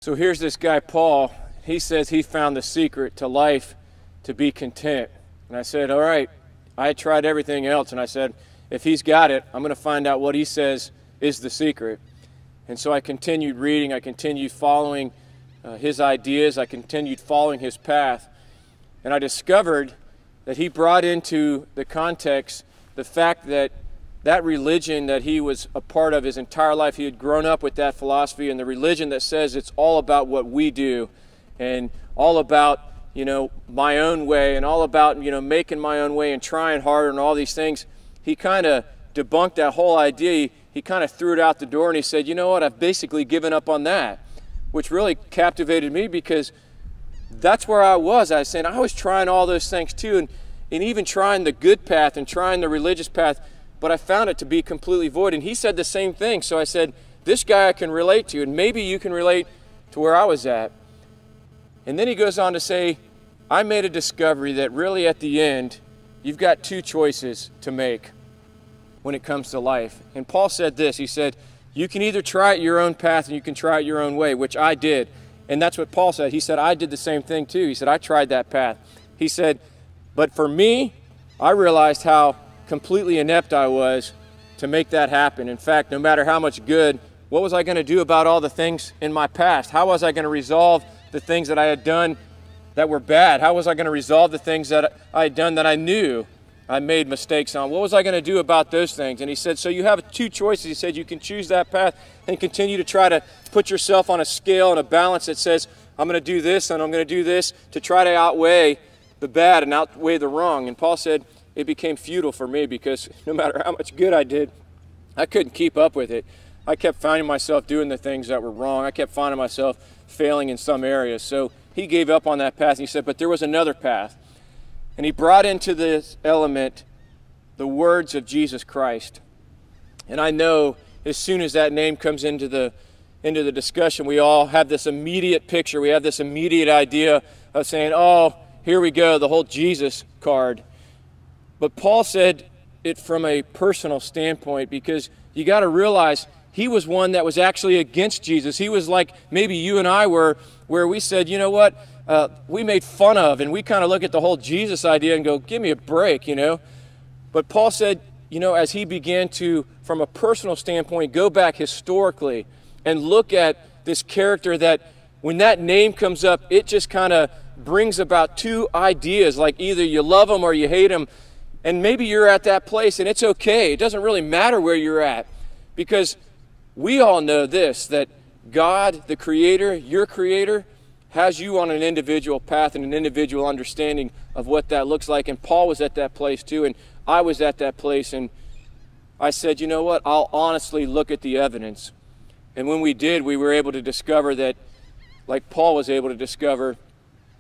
So here's this guy, Paul. He says he found the secret to life, to be content. And I said, all right, I tried everything else. And I said, if he's got it, I'm going to find out what he says is the secret. And so I continued reading. I continued following his ideas. I continued following his path. And I discovered that he brought into the context the fact that that religion that he was a part of his entire life, he had grown up with that philosophy, and the religion that says it's all about what we do and all about, my own way and all about, making my own way and trying harder and all these things. He kind of debunked that whole idea. He kind of threw it out the door and he said, you know what, I've basically given up on that, which really captivated me because that's where I was. I was saying I was trying all those things too, and even trying the good path and trying the religious path, but I found it to be completely void. And he said the same thing. So I said, this guy I can relate to, and maybe you can relate to where I was at. And then he goes on to say, I made a discovery that really at the end, you've got two choices to make when it comes to life. And Paul said this, he said, you can either try it your own path and you can try it your own way, which I did. And that's what Paul said. He said, I did the same thing too. He said, I tried that path. He said, but for me, I realized how completely inept I was to make that happen. In fact, no matter how much good, what was I going to do about all the things in my past? How was I going to resolve the things that I had done that were bad? How was I going to resolve the things that I had done that I knew I made mistakes on? What was I going to do about those things? And he said, so you have two choices. He said, you can choose that path and continue to try to put yourself on a scale and a balance that says, I'm going to do this and I'm going to do this to try to outweigh the bad and outweigh the wrong. And Paul said, it became futile for me because no matter how much good I did, I couldn't keep up with it. I kept finding myself doing the things that were wrong. I kept finding myself failing in some areas. So he gave up on that path. And he said, but there was another path. And he brought into this element the words of Jesus Christ. And I know as soon as that name comes into the discussion, we all have this immediate picture. We have this immediate idea of saying, oh, here we go, the whole Jesus card. But Paul said it from a personal standpoint because you got to realize he was one that was actually against Jesus. He was like maybe you and I were, where we said, you know what, we made fun of, and we kind of look at the whole Jesus idea and go, give me a break, But Paul said, as he began to, from a personal standpoint, go back historically and look at this character that when that name comes up, it just kind of brings about two ideas, like either you love him or you hate him. And maybe you're at that place, and it's okay. It doesn't really matter where you're at, because we all know this, that God, the Creator, your Creator, has you on an individual path and an individual understanding of what that looks like. And Paul was at that place too, and I was at that place, and I said, you know what, I'll honestly look at the evidence. And when we did, we were able to discover that, like Paul was able to discover,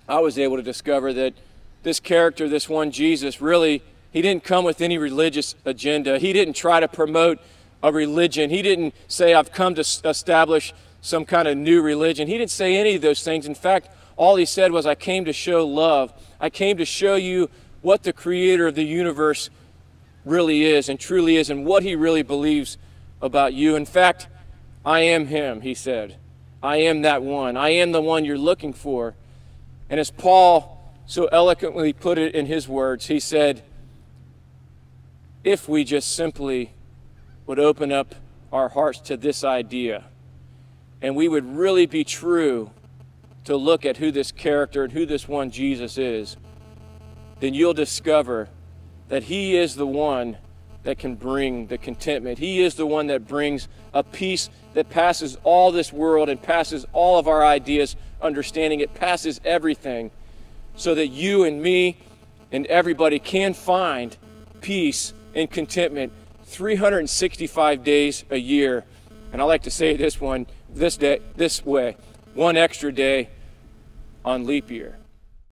I was able to discover that this character, this one Jesus, really, he didn't come with any religious agenda. He didn't try to promote a religion. He didn't say, I've come to establish some kind of new religion. He didn't say any of those things. In fact, all he said was, I came to show love. I came to show you what the Creator of the universe really is and truly is, and what he really believes about you. In fact, I am him, he said. I am that one. I am the one you're looking for. And as Paul so eloquently put it in his words, he said, if we just simply would open up our hearts to this idea, and we would really be true to look at who this character and who this one Jesus is, then you'll discover that he is the one that can bring the contentment. He is the one that brings a peace that passes all this world and passes all of our ideas, understanding. It passes everything, so that you and me and everybody can find peace and contentment 365 days a year. And I like to say this way, one extra day on leap year.